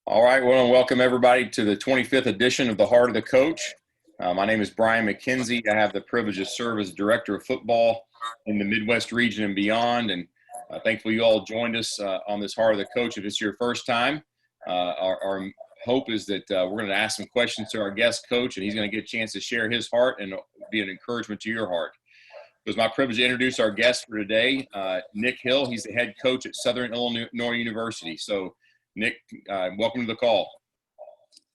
All right, well, and welcome everybody to the 25th edition of the Heart of the Coach. My name is Brian McKenzie. I have the privilege to serve as Director of Football in the Midwest region and beyond. And thankfully, you all joined us on this Heart of the Coach. If it's your first time, our hope is that we're going to ask some questions to our guest coach, and he's going to get a chance to share his heart and be an encouragement to your heart. It was my privilege to introduce our guest for today, Nick Hill. He's the head coach at Southern Illinois University. So, Nick, welcome to the call.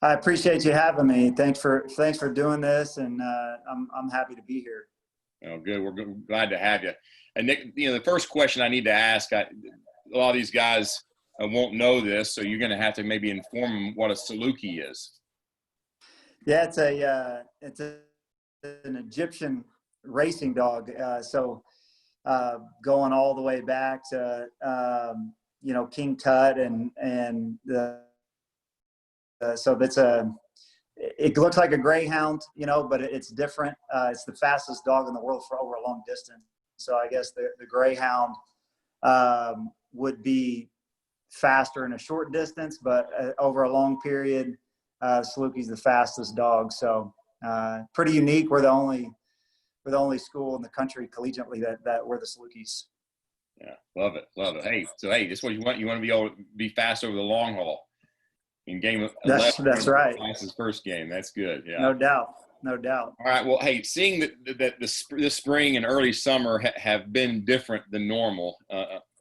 I appreciate you having me. Thanks for doing this, and I'm happy to be here. Oh, good. We're glad to have you. And Nick, the first question I need to ask, a lot of these guys won't know this, so you're going to have to maybe inform them what a Saluki is. Yeah, it's an Egyptian racing dog. Going all the way back to King Tut it looks like a greyhound, but it's different. It's the fastest dog in the world for over a long distance. So I guess the greyhound would be faster in a short distance, but over a long period, Saluki's the fastest dog. So pretty unique. We're the only school in the country collegiately that we're the Salukis. Yeah, love it. Hey, this is what you want. You want to be able to be fast over the long haul. In game 11, that's right. His first game. That's good. Yeah, no doubt. All right. Well, hey, seeing that this spring and early summer have been different than normal,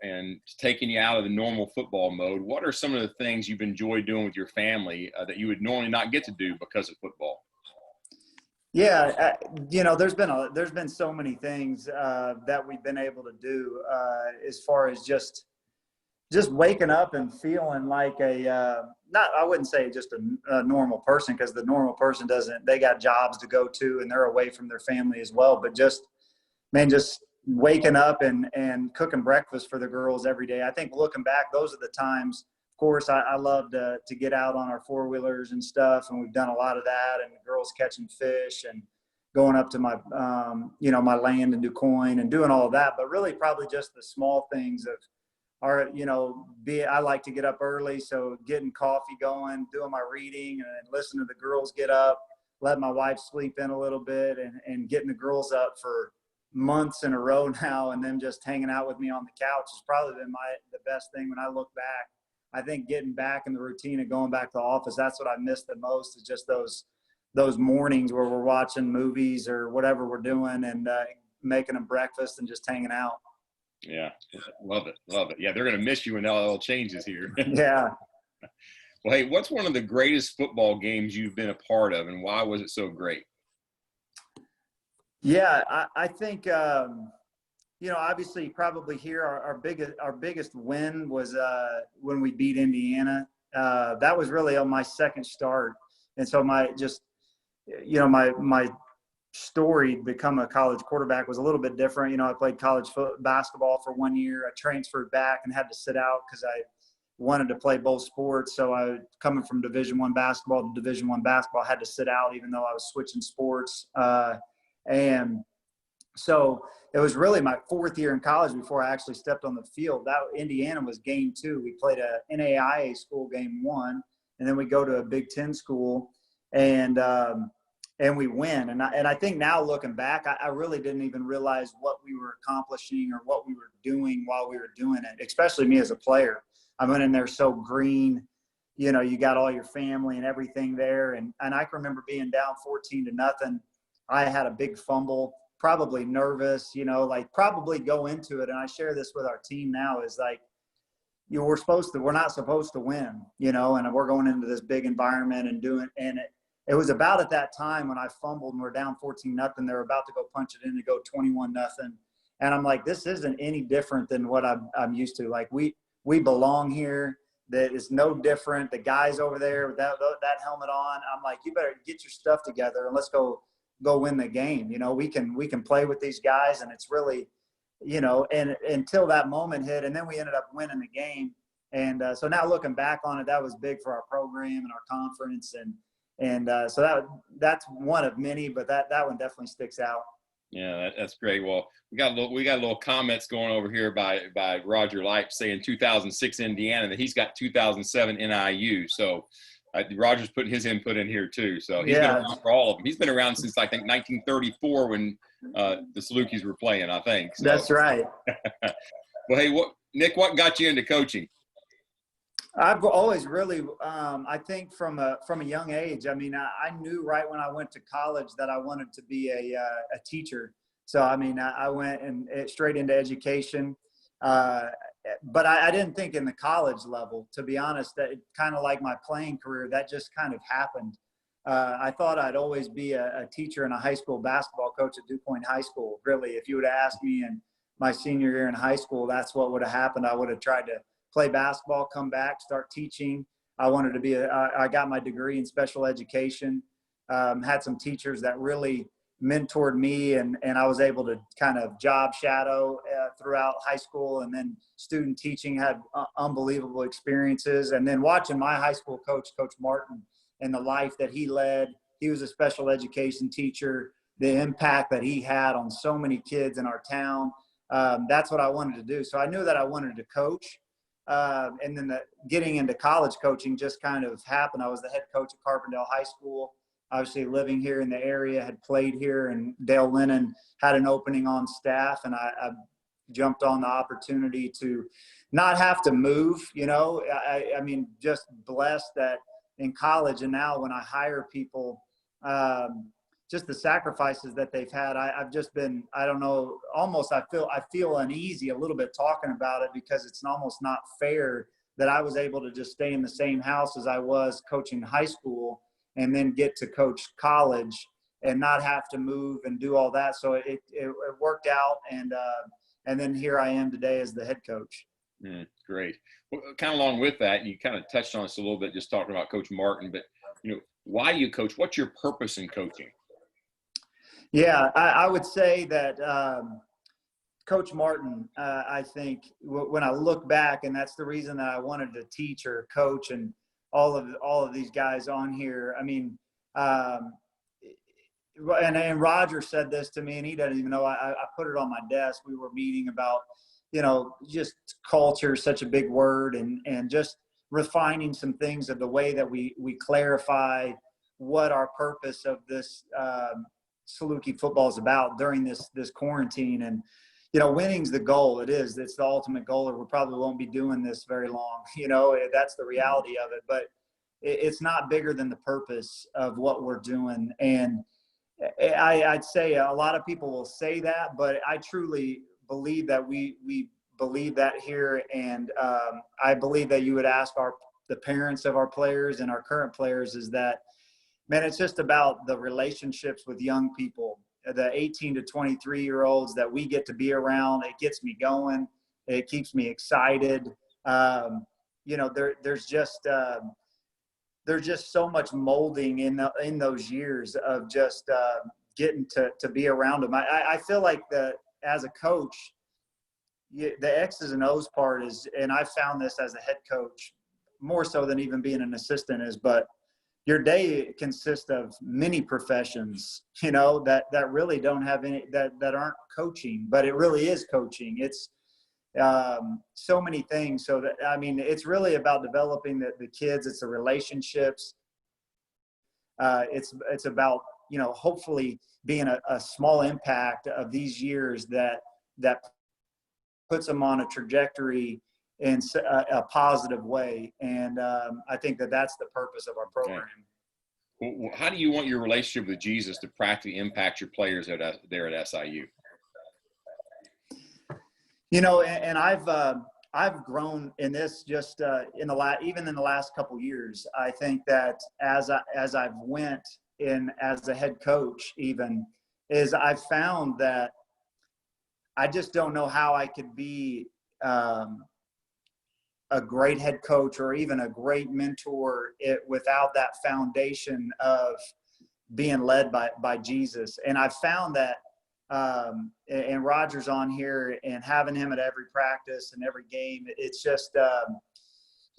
and taking you out of the normal football mode, what are some of the things you've enjoyed doing with your family that you would normally not get to do because of football? Yeah, there's been so many things that we've been able to do as far as just waking up and feeling like I wouldn't say just a normal person, because the normal person they got jobs to go to and they're away from their family as well. But just waking up and cooking breakfast for the girls every day. I think looking back, those are the times. Of course, I love to get out on our four-wheelers and stuff, and we've done a lot of that, and the girls catching fish and going up to my, my land in DuQuoin and doing all of that. But really probably just the small things of I like to get up early, so getting coffee going, doing my reading, and listening to the girls get up, let my wife sleep in a little bit, and getting the girls up for months in a row now, and them just hanging out with me on the couch has probably been the best thing when I look back. I think getting back in the routine of going back to the office, that's what I miss the most, is just those mornings where we're watching movies or whatever we're doing, and making them breakfast and just hanging out. Yeah, love it. Yeah, they're going to miss you when all changes here. Yeah. Well, hey, what's one of the greatest football games you've been a part of, and why was it so great? Yeah, I think obviously probably here our biggest win was when we beat Indiana. That was really on my second start, and so my story to become a college quarterback was a little bit different. I played college basketball for 1 year. I transferred back and had to sit out because I wanted to play both sports. So coming from Division I basketball to Division I basketball, I had to sit out even though I was switching sports. And so it was really my fourth year in college before I actually stepped on the field. That Indiana was game 2. We played a NAIA school game 1, and then we go to a Big Ten school, and we win. And I think now looking back, I really didn't even realize what we were accomplishing or what we were doing while we were doing it, especially me as a player. I went in there so green, you got all your family and everything there. And I can remember being down 14-0. I had a big fumble, probably nervous, probably go into it. And I share this with our team now, is like, we're not supposed to win, and we're going into this big environment and doing, and it was about at that time when I fumbled and we're down 14-0. They're about to go punch it in to go 21-0. And I'm like, this isn't any different than what I'm used to. Like, we belong here. That is no different. The guys over there with that helmet on, I'm like, you better get your stuff together and let's go win the game. We can play with these guys, and it's really, and until that moment hit, and then we ended up winning the game. And so now looking back on it, that was big for our program and our conference. And so that's one of many, but that one definitely sticks out. Yeah, that's great. Well, we got a little comments going over here by Roger Light saying 2006 Indiana, that he's got 2007 NIU. So Roger's putting his input in here too. So he's been Yeah, around for all of them. He's been around since I think 1934 when the Salukis were playing, I think. So that's right. well, hey, Nick, what got you into coaching? I've always really, I think from a young age. I mean, I knew right when I went to college that I wanted to be a teacher. So I mean, I went and straight into education, uh, but I didn't think in the college level. To be honest, that kind of like my playing career, that just kind of happened. I thought I'd always be a teacher and a high school basketball coach at DuPoint High School. Really, if you would have asked me in my senior year in high school, that's what would have happened. I would have tried to play basketball, come back, start teaching. I wanted to be I got my degree in special education, had some teachers that really mentored me, and I was able to kind of job shadow throughout high school, and then student teaching, had unbelievable experiences. And then watching my high school coach, Coach Martin, and the life that he led. He was a special education teacher, the impact that he had on so many kids in our town. That's what I wanted to do. So I knew that I wanted to coach. And then getting into college coaching just kind of happened. I was the head coach at Carbondale High School, obviously living here in the area, had played here, and Dale Lennon had an opening on staff, and I jumped on the opportunity to not have to move. I mean, just blessed that in college, and now when I hire people, just the sacrifices that they've had. I've just been, I don't know, almost I feel uneasy a little bit talking about it, because it's almost not fair that I was able to just stay in the same house as I was coaching high school, and then get to coach college and not have to move and do all that. So it worked out, and then here I am today as the head coach. Great. Well, kind of along with that, you kind of touched on this a little bit, just talking about Coach Martin, but why do you coach? What's your purpose in coaching? Yeah, I would say that Coach Martin, I think when I look back, and that's the reason that I wanted to teach or coach, and all of these guys on here. I mean, and Roger said this to me, and he doesn't even know. I put it on my desk. We were meeting about, just culture is such a big word, and just refining some things of the way that we clarify what our purpose of this Saluki football is about during this quarantine. And winning's the goal. It's the ultimate goal, or we probably won't be doing this very long. That's the reality of it. But it's not bigger than the purpose of what we're doing. And I'd say a lot of people will say that, but I truly believe that we believe that here. And I believe that you would ask the parents of our players and our current players, is that, man, it's just about the relationships with young people, the 18 to 23-year-olds that we get to be around. It gets me going. It keeps me excited. There's just so much molding in those years of just getting to be around them. I feel like as a coach, the X's and O's part is, and I found this as a head coach more so than even being an assistant, but your day consists of many professions, that really don't have any, that aren't coaching, but it really is coaching. It's so many things. So that, I mean, it's really about developing the kids. It's the relationships. It's about, hopefully being a small impact of these years that puts them on a trajectory in a positive way. And I think that's the purpose of our program. Okay. Well, how do you want your relationship with Jesus to practically impact your players there at SIU? And I've grown in this just in the last couple years. I think that as I've went in as a head coach, even, is I've found that I just don't know how I could be a great head coach or even a great mentor without that foundation of being led by Jesus. And I've found that, and Roger's on here, and having him at every practice and every game, it's just,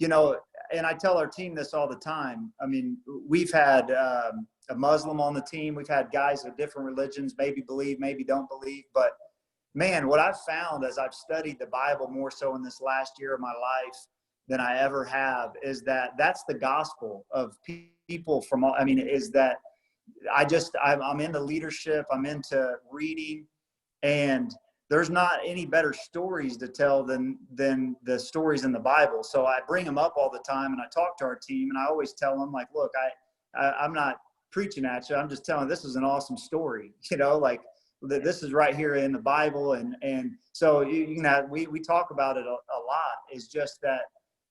you know, and I tell our team this all the time. I mean, we've had a Muslim on the team. We've had guys of different religions, maybe believe, maybe don't believe. But, man, what I've found as I've studied the Bible more so in this last year of my life than I ever have is that that's the gospel of people from all – I mean, is that I'm into leadership. I'm into reading. And there's not any better stories to tell than the stories in the Bible. So I bring them up all the time, and I talk to our team, and I always tell them, like, look, I'm not preaching at you. I'm just telling this is an awesome story, you know, like this is right here in the Bible. And so, you know, we talk about it a lot. Is just that,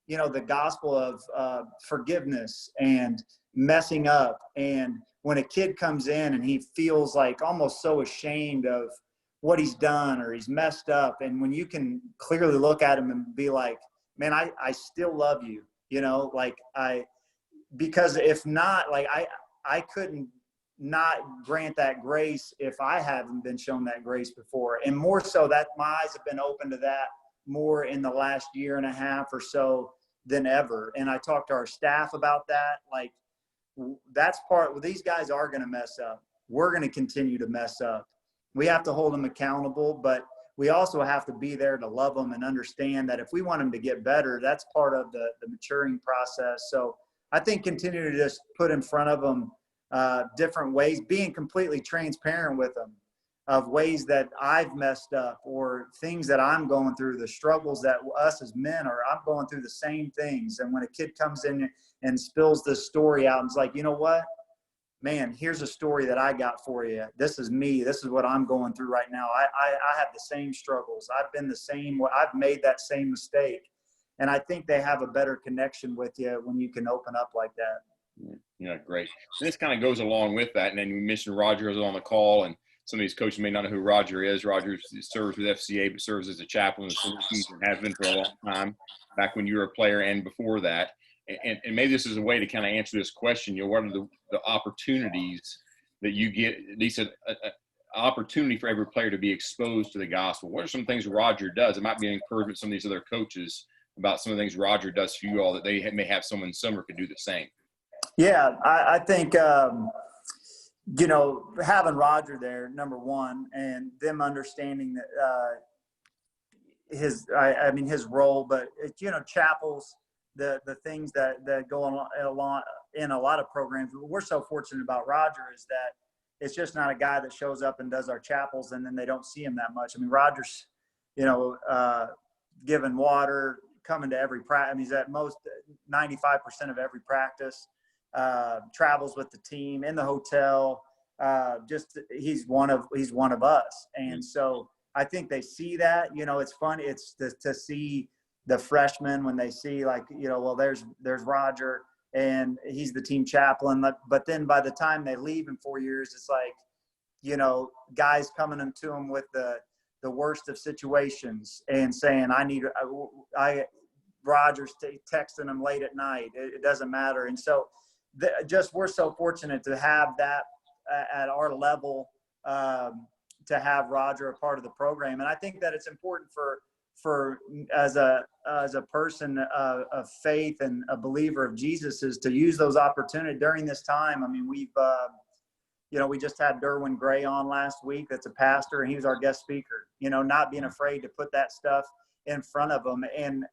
you know, the gospel of forgiveness and messing up. And when a kid comes in and he feels like almost so ashamed of what he's done or he's messed up, and when you can clearly look at him and be like, man, I still love you, you know, like because if not, like I couldn't not grant that grace if I haven't been shown that grace before. And more so that my eyes have been open to that more in the last year and a half or so than ever. And I talked to our staff about that. Like, that's these guys are going to mess up. We're going to continue to mess up. We have to hold them accountable, but we also have to be there to love them and understand that if we want them to get better, that's part of the maturing process. So I think continue to just put in front of them different ways, being completely transparent with them of ways that I've messed up or things that I'm going through, the struggles that us as men I'm going through the same things. And when a kid comes in and spills this story out and is like, you know what? Man, here's a story that I got for you. This is me. This is what I'm going through right now. I have the same struggles. I've been the same. I've made that same mistake. And I think they have a better connection with you when you can open up like that. Yeah, great. And this kind of goes along with that. And then we mentioned Roger is on the call, and some of these coaches may not know who Roger is. Roger serves with FCA, but serves as a chaplain in the Philippines and has been for a long time, back when you were a player and before that. And maybe this is a way to kind of answer this question. You know, what are the opportunities that you get, at least an opportunity for every player to be exposed to the gospel? What are some things Roger does? It might be an encouragement to some of these other coaches about some of the things Roger does for you all, that they may have someone similar could do the same. Yeah, I think, you know, having Roger there, number one, and them understanding that his role, but you know, chapels, the things that go on in a lot of programs. We're so fortunate about Roger is that it's just not a guy that shows up and does our chapels and then they don't see him that much. I mean, Roger's, you know, giving water, coming to every practice. I mean, he's at most 95% of every practice, travels with the team in the hotel. He's one of us. And so I think they see that. You know, it's fun. It's to see the freshmen when they see, like, you know, well, there's Roger and he's the team chaplain. But then by the time they leave in 4 years, it's like, you know, guys coming to them with the worst of situations and saying, Roger's texting them late at night. It doesn't matter. And so we're so fortunate to have that at our level, to have Roger a part of the program. And I think that it's important for as a person of faith and a believer of Jesus is to use those opportunities during this time. I mean, we've, you know, we just had Derwin Gray on last week. That's a pastor, and he was our guest speaker. You know, not being afraid to put that stuff in front of them and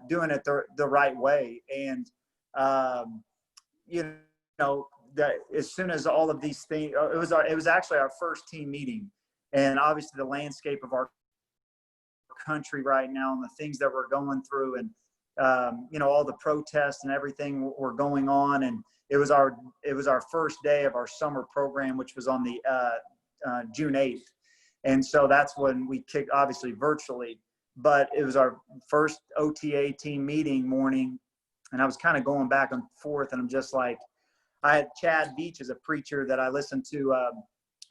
doing it the right way. And you know, that as soon as all of these things, it was actually our first team meeting, and obviously the landscape of our country right now and the things that we're going through, and you know, all the protests and everything were going on, and it was our first day of our summer program, which was on the June 8th, and so that's when we kicked, obviously virtually, but it was our first OTA team meeting morning, and I was kind of going back and forth, and I'm just like, I had Chad Beach as a preacher that I listened to.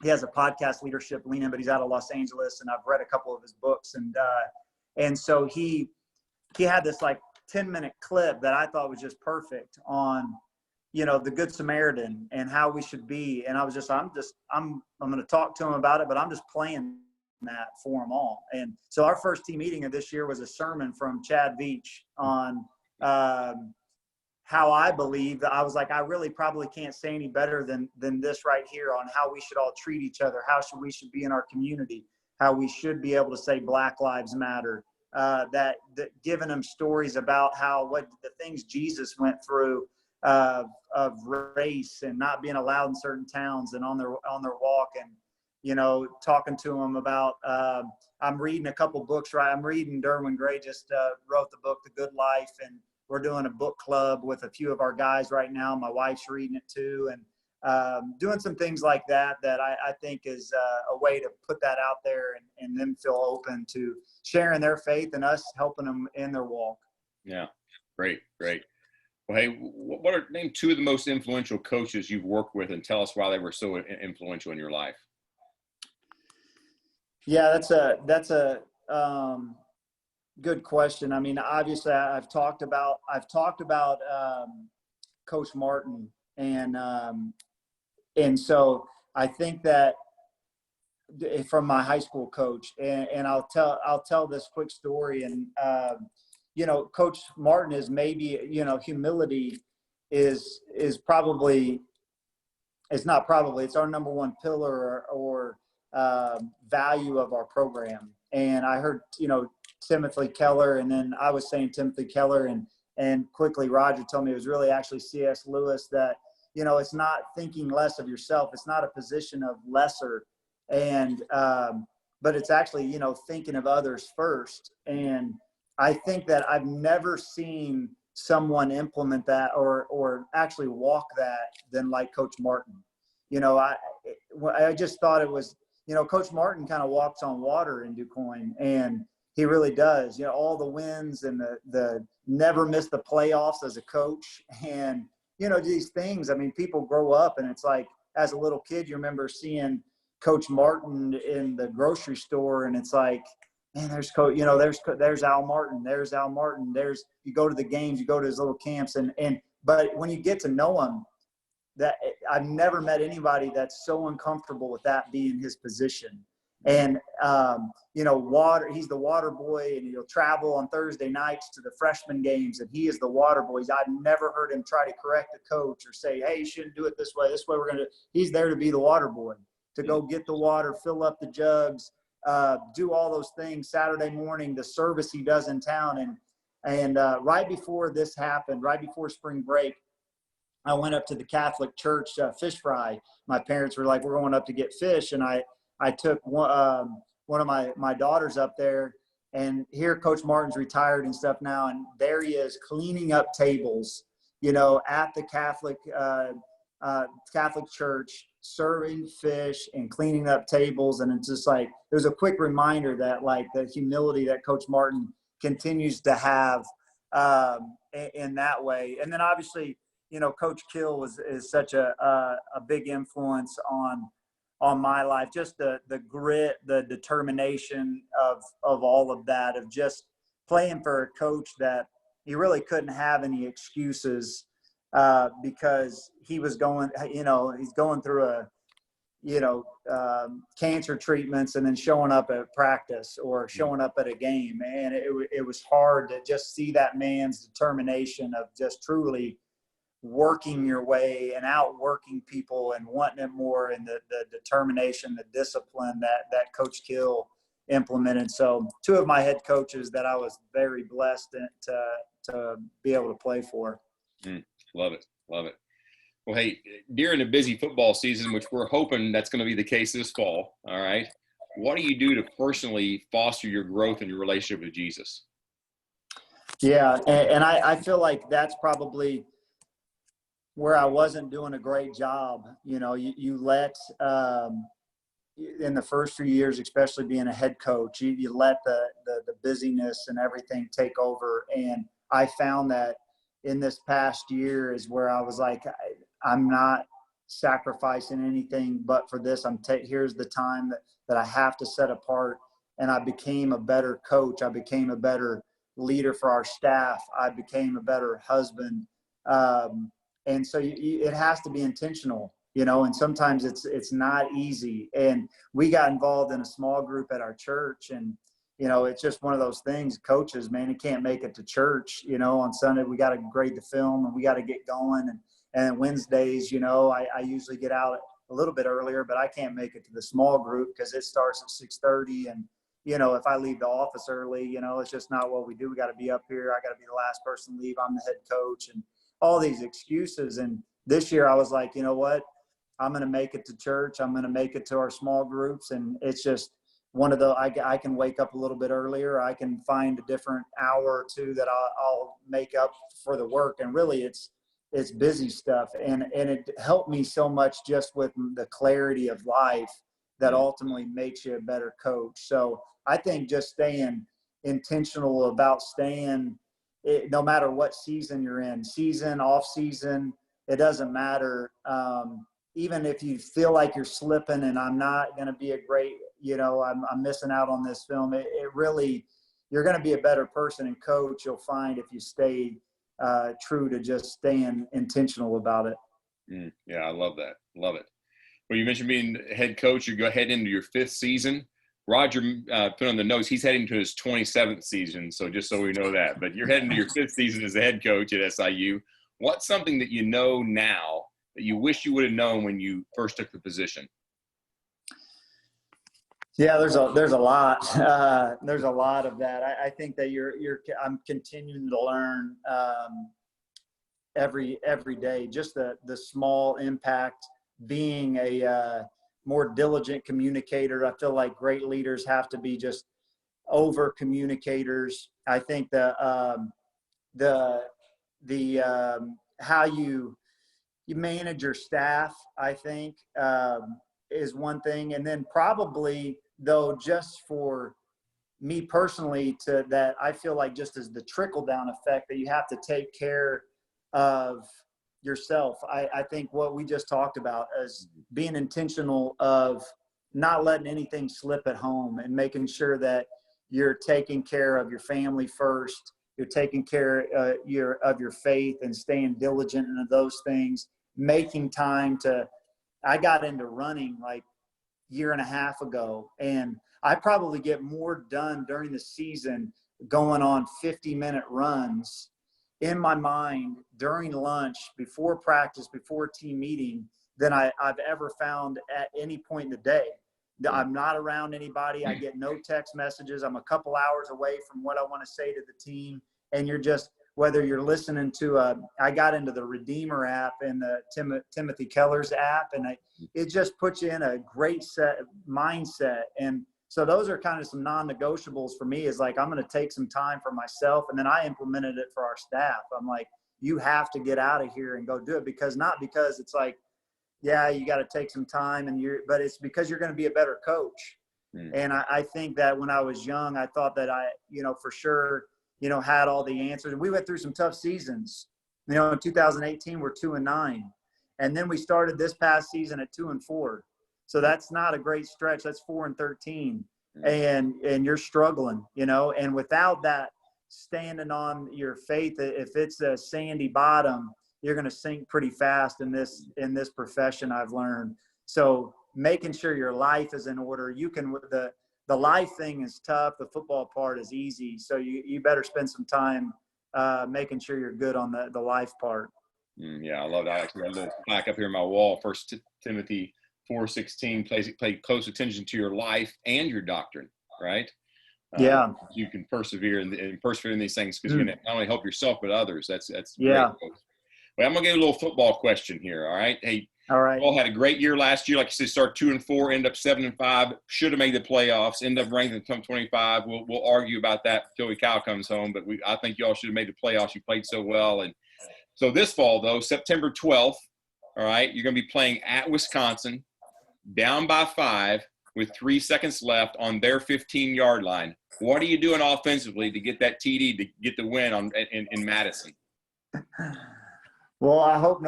He has a podcast, Leadership Lean In, but he's out of Los Angeles, and I've read a couple of his books. And so he had this like 10-minute clip that I thought was just perfect on, you know, the Good Samaritan and how we should be. And I was just, I'm going to talk to him about it, but I'm just playing that for them all. And so our first team meeting of this year was a sermon from Chad Beach on how I believe. I was like, I really probably can't say any better than this right here on how we should all treat each other, how we should be in our community, how we should be able to say Black Lives Matter, that giving them stories about what the things Jesus went through, of race and not being allowed in certain towns and on their walk, and, you know, talking to them about, I'm reading a couple books, right? I'm reading Derwin Gray just wrote the book, The Good Life, and we're doing a book club with a few of our guys right now. My wife's reading it too. And doing some things like that I think is a way to put that out there and them feel open to sharing their faith and us helping them in their walk. Yeah, great. Well, hey, name two of the most influential coaches you've worked with, and tell us why they were so influential in your life. Yeah, that's a good question. I mean, obviously, I've talked about Coach Martin, and so I think that from my high school coach, and I'll tell this quick story. And you know, Coach Martin is maybe, you know, humility is probably, it's not probably, it's our number one pillar or value of our program. And I heard, you know, Timothy Keller, and then I was saying Timothy Keller, and quickly Roger told me it was really actually C.S. Lewis, that, you know, it's not thinking less of yourself. It's not a position of lesser, and but it's actually, you know, thinking of others first. And I think that I've never seen someone implement that or actually walk that than like Coach Martin. You know, I just thought it was, you know, Coach Martin kind of walks on water in DuQuoin, and he really does. You know, all the wins and the never miss the playoffs as a coach, and, you know, these things. I mean, people grow up, and it's like, as a little kid, you remember seeing Coach Martin in the grocery store, and it's like, man, there's Coach, you know, there's Al Martin, you go to the games, you go to his little camps, but when you get to know him, that I've never met anybody that's so uncomfortable with that being his position. And, you know, he's the water boy, and he'll travel on Thursday nights to the freshman games, and he is the water boy. I've never heard him try to correct the coach or say, hey, you shouldn't do it this way we're going to, he's there to be the water boy, to go get the water, fill up the jugs, do all those things. Saturday morning, the service he does in town. And right before this happened, right before spring break, I went up to the Catholic church fish fry. My parents were like, we're going up to get fish. And I took one of my daughters up there, and here Coach Martin's retired and stuff now. And there he is cleaning up tables, you know, at the Catholic church, serving fish and cleaning up tables. And it's just like, it was a quick reminder that, like, the humility that Coach Martin continues to have in that way. And then obviously, you know, Coach Kill is such a big influence on my life. Just the grit, the determination of all of that, of just playing for a coach that he really couldn't have any excuses, because he was going, you know, he's going through cancer treatments, and then showing up at practice or showing up at a game. And it was hard to just see that man's determination of just truly working your way and outworking people and wanting it more, and the determination, the discipline that Coach Kill implemented. So two of my head coaches that I was very blessed to be able to play for. Love it. Well, hey, during a busy football season, which we're hoping that's going to be the case this fall, all right, what do you do to personally foster your growth in your relationship with Jesus? Yeah, and I feel like that's probably where I wasn't doing a great job. You know, you let in the first few years, especially being a head coach, you let the busyness and everything take over. And I found that in this past year is where I was like, I'm not sacrificing anything but for this. Here's the time that I have to set apart. And I became a better coach. I became a better leader for our staff. I became a better husband. And so it has to be intentional, you know, and sometimes it's not easy. And we got involved in a small group at our church, and, it's just one of those things. Coaches, man, he can't make it to church, on Sunday. We got to grade the film and we got to get going. And Wednesdays, I usually get out a little bit earlier, but I can't make it to the small group because it starts at 6:30. And, if I leave the office early, it's just not what we do. We got to be up here. I got to be the last person to leave. I'm the head coach and all these excuses. And this year I was like, you know what? I'm going to make it to church. I'm going to make it to our small groups. And it's just one of the, I can wake up a little bit earlier. I can find a different hour or two that I'll make up for the work. And really it's busy stuff. And it helped me so much just with the clarity of life that ultimately makes you a better coach. So I think just staying intentional about no matter what season you're in, season, off season, it doesn't matter. Even if you feel like you're slipping and I'm not going to be a great, I'm missing out on this film. It really, you're going to be a better person and coach. You'll find if you stay true to just staying intentional about it. Yeah, I love that. Love it. Well, you mentioned being head coach. You go ahead into your 5th season. Roger put on the notes, he's heading to his 27th season. So just so we know that, but you're heading to your 5th season as a head coach at SIU. What's something that you know now that you wish you would have known when you first took the position? Yeah, there's a lot. There's a lot of that. I think that I'm continuing to learn every day. Just the small impact, being a more diligent communicator. I feel like great leaders have to be just over communicators. I think how you manage your staff, I think, is one thing. And then probably, though, just for me personally, that I feel like just as the trickle down effect that you have to take care of yourself. I think what we just talked about is being intentional of not letting anything slip at home and making sure that you're taking care of your family first. You're taking care of your faith and staying diligent in those things, making time I got into running like a year and a half ago, and I probably get more done during the season going on 50-minute runs in my mind during lunch, before practice, before team meeting than I've ever found at any point in the day. I'm not around anybody. I get no text messages. I'm a couple hours away from what I want to say to the team. And you're just, whether you're listening to I got into the Redeemer app and the Timothy Keller's app, and it just puts you in a great mindset. And so those are kind of some non-negotiables for me, is like, I'm going to take some time for myself. And then I implemented it for our staff. I'm like, you have to get out of here and go do it, not because it's like, yeah, you got to take some time but it's because you're going to be a better coach. And I think that when I was young, I thought that I, for sure, had all the answers. And we went through some tough seasons. In 2018, we're 2-9. And then we started this past season at 2-4. So that's not a great stretch. That's 4-13. And you're struggling, and without that standing on your faith, if it's a sandy bottom, you're going to sink pretty fast in this profession, I've learned. So making sure your life is in order. You can, the life thing is tough. The football part is easy. So you better spend some time making sure you're good on the life part. Yeah, I love that. I actually got a little plaque up here on my wall. 1 Timothy 4:16, pay close attention to your life and your doctrine, right? Yeah. You can persevere and persevere in these things, because you not only help yourself but others. That's yeah. Great. Well, I'm gonna get a little football question here. All right. Hey, all right. All had a great year last year. Like I said, start 2-4, end up 7-5. Should have made the playoffs. End up ranked in the top 25. We'll argue about that until Joey Kyle comes home. But I think y'all should have made the playoffs. You played so well. And so this fall, though, September 12th. All right, you're gonna be playing at Wisconsin, down by 5 with 3 seconds left on their 15-yard line. What are you doing offensively to get that TD to get the win in Madison? Well, I hope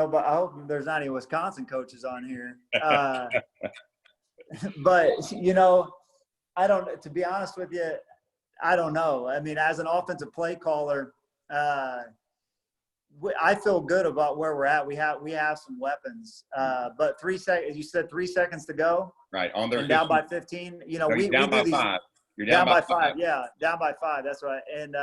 there's not any Wisconsin coaches on here. But, to be honest with you, I don't know. I mean, as an offensive play caller, I feel good about where we're at. We have some weapons, but 3 seconds. You said 3 seconds to go. Right on their down by 15. we down by 5. You're down by 5. Yeah, down by 5. That's right. And,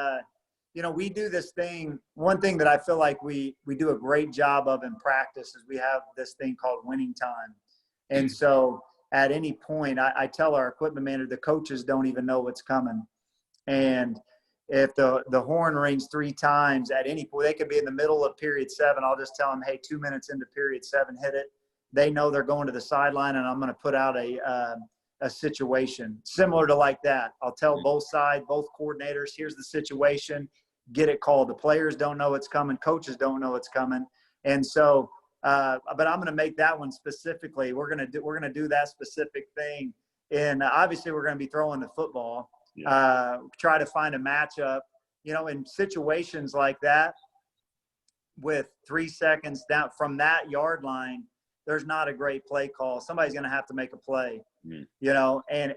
we do this thing. One thing that I feel like we do a great job of in practice is we have this thing called winning time. And so at any point, I tell our equipment manager, the coaches don't even know what's coming. And if the horn rings 3 times at any point, they could be in the middle of period 7. I'll just tell them, hey, 2 minutes into period 7, hit it. They know they're going to the sideline, and I'm going to put out a situation similar to like that. I'll tell both sides, both coordinators, here's the situation, get it called. The players don't know it's coming. Coaches don't know it's coming. And so, but I'm going to make that one specifically. We're going to do that specific thing. And obviously we're going to be throwing the football, try to find a matchup, in situations like that with 3 seconds down from that yard line. There's not a great play call. Somebody's going to have to make a play, and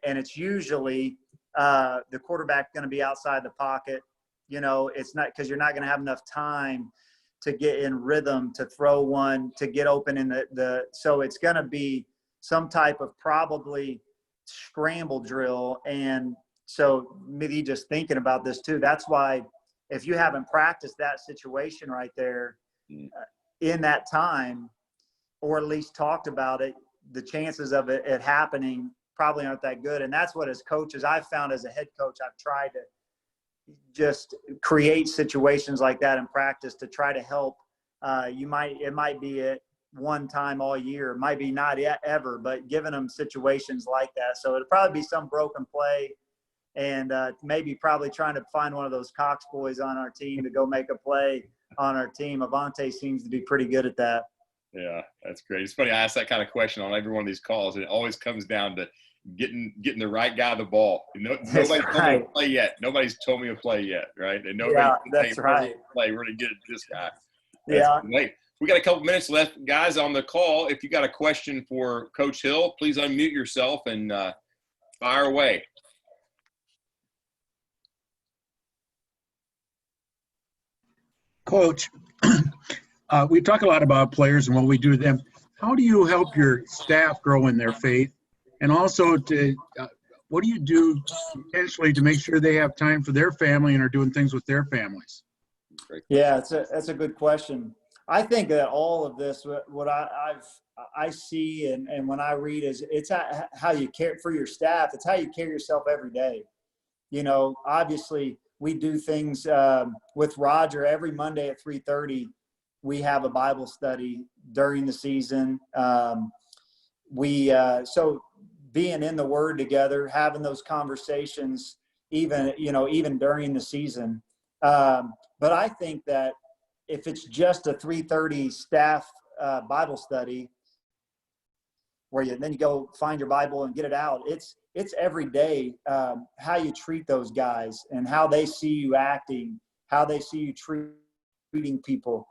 it's usually the quarterback going to be outside the pocket. It's not because you're not going to have enough time to get in rhythm, to throw one, to get open in so it's going to be some type of probably scramble drill. And so maybe just thinking about this too, that's why if you haven't practiced that situation right there in that time, or at least talked about it, the chances of it happening probably aren't that good. And that's what, as coaches, I've found as a head coach, I've tried to just create situations like that in practice to try to help. It might be at one time all year, it might be not ever, but giving them situations like that. So it'll probably be some broken play, and maybe probably trying to find one of those Cox boys on our team to go make a play on our team. Avante seems to be pretty good at that. Yeah, that's great. It's funny, I ask that kind of question on every one of these calls, and it always comes down to getting the right guy the ball. Nobody's told me a play yet. Nobody's told me a play yet, right? And that's right. Play. We're going to get it to this guy. Great. We got a couple minutes left, guys, on the call. If you got a question for Coach Hill, please unmute yourself and fire away. Coach, we talk a lot about players and what we do to them. How do you help your staff grow in their faith? And also, what do you do intentionally to make sure they have time for their family and are doing things with their families? Yeah, that's a good question. I think that all of this, what I see and when I read is it's how you care for your staff. It's how you carry yourself every day. Obviously we do things with Roger every Monday at 3:30. We have a Bible study during the season. So being in the Word together, having those conversations, even during the season. But I think that if it's just a 3:30 staff Bible study, where then you go find your Bible and get it out, it's every day how you treat those guys and how they see you acting, how they see you treating people.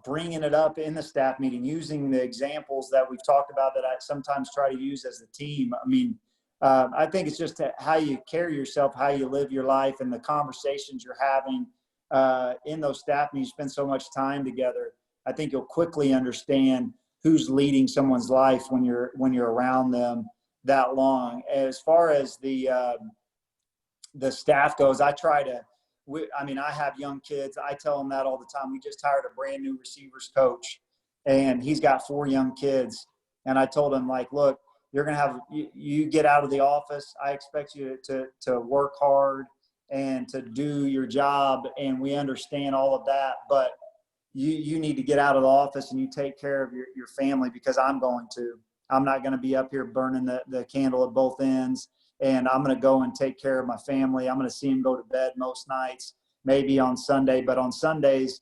Bringing it up in the staff meeting, using the examples that we've talked about that I sometimes try to use as a team. I mean, I think it's just how you carry yourself, how you live your life, and the conversations you're having in those staff meetings. You spend so much time together. I think you'll quickly understand who's leading someone's life when you're around them that long. As far as the staff goes, I try to. I have young kids. I tell them that all the time. We just hired a brand new receivers coach, and he's got 4 young kids. And I told him, look, you're going to have you get out of the office. I expect you to work hard and to do your job, and we understand all of that. But you need to get out of the office and you take care of your family, because I'm not going to be up here burning the candle at both ends. And I'm going to go and take care of my family. I'm going to see them go to bed most nights, maybe on Sunday. But on Sundays,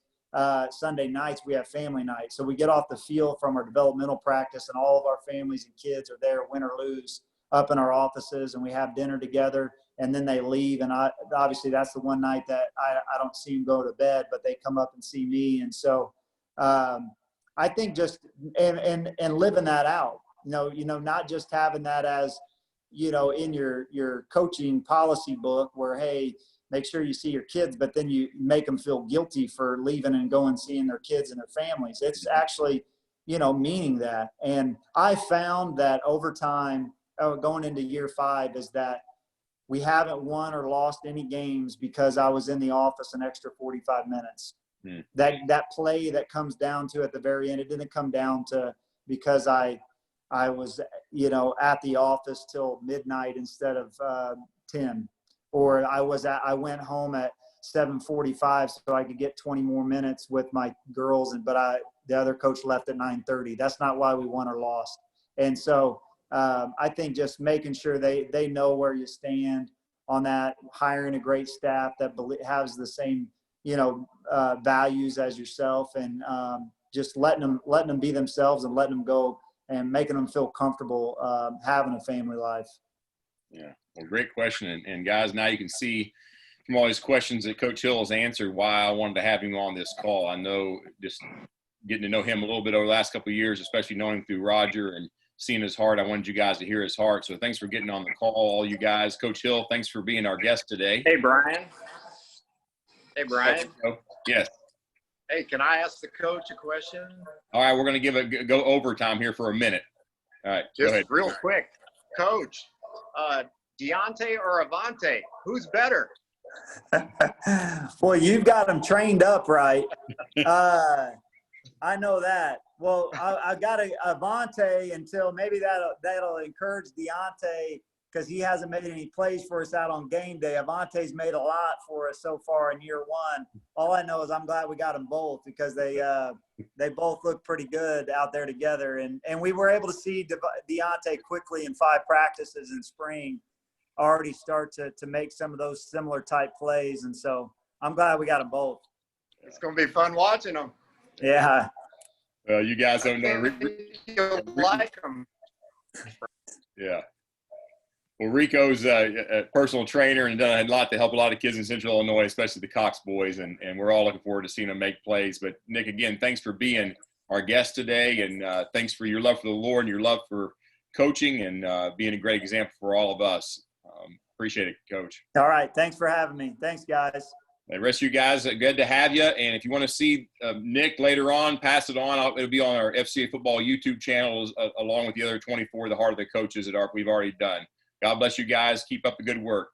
Sunday nights, we have family night. So we get off the field from our developmental practice, and all of our families and kids are there, win or lose, up in our offices, and we have dinner together. And then they leave. And obviously that's the one night that I don't see them go to bed, but they come up and see me. And so I think just and living that out, not just having that as, in your coaching policy book where, hey, make sure you see your kids, but then you make them feel guilty for leaving and going seeing their kids and their families. It's actually, meaning that. And I found that over time, going into year 5 is that we haven't won or lost any games because I was in the office an extra 45 minutes. That play that comes down to at the very end, it didn't come down to because I was, at the office till midnight instead of 10, or I went home at 7:45 so I could get 20 more minutes with my girls, but the other coach left at 9:30. That's not why we won or lost. And so I think just making sure they know where you stand on that, hiring a great staff that has the same, values as yourself, and just letting them be themselves and letting them go and making them feel comfortable having a family life. Yeah, well, great question. And guys, now you can see from all these questions that Coach Hill has answered why I wanted to have him on this call. I know just getting to know him a little bit over the last couple of years, especially knowing him through Roger and seeing his heart, I wanted you guys to hear his heart. So thanks for getting on the call, all you guys. Coach Hill, thanks for being our guest today. Hey, Brian. Yes. Hey, can I ask the coach a question? All right, we're going to go overtime here for a minute. All right, go Just ahead. real quick. Coach, Deontay or Avante, who's better? Well, you've got them trained up right. I know that. Well, I got Avante until maybe that'll encourage Deontay because he hasn't made any plays for us out on game day. Avante's made a lot for us so far in year 1. All I know is I'm glad we got them both because they both look pretty good out there together. And we were able to see Deontay quickly in 5 practices in spring already start to make some of those similar type plays. And so I'm glad we got them both. It's going to be fun watching them. Yeah. You guys don't know. You'll like them. Yeah. Well, Rico's a personal trainer and done a lot to help a lot of kids in Central Illinois, especially the Cox boys, and we're all looking forward to seeing them make plays. But, Nick, again, thanks for being our guest today, and thanks for your love for the Lord and your love for coaching and being a great example for all of us. Appreciate it, Coach. All right. Thanks for having me. Thanks, guys. The rest of you guys, good to have you. And if you want to see Nick later on, pass it on. It'll be on our FCA Football YouTube channel along with the other 24, the Heart of the Coaches that we've already done. God bless you guys. Keep up the good work.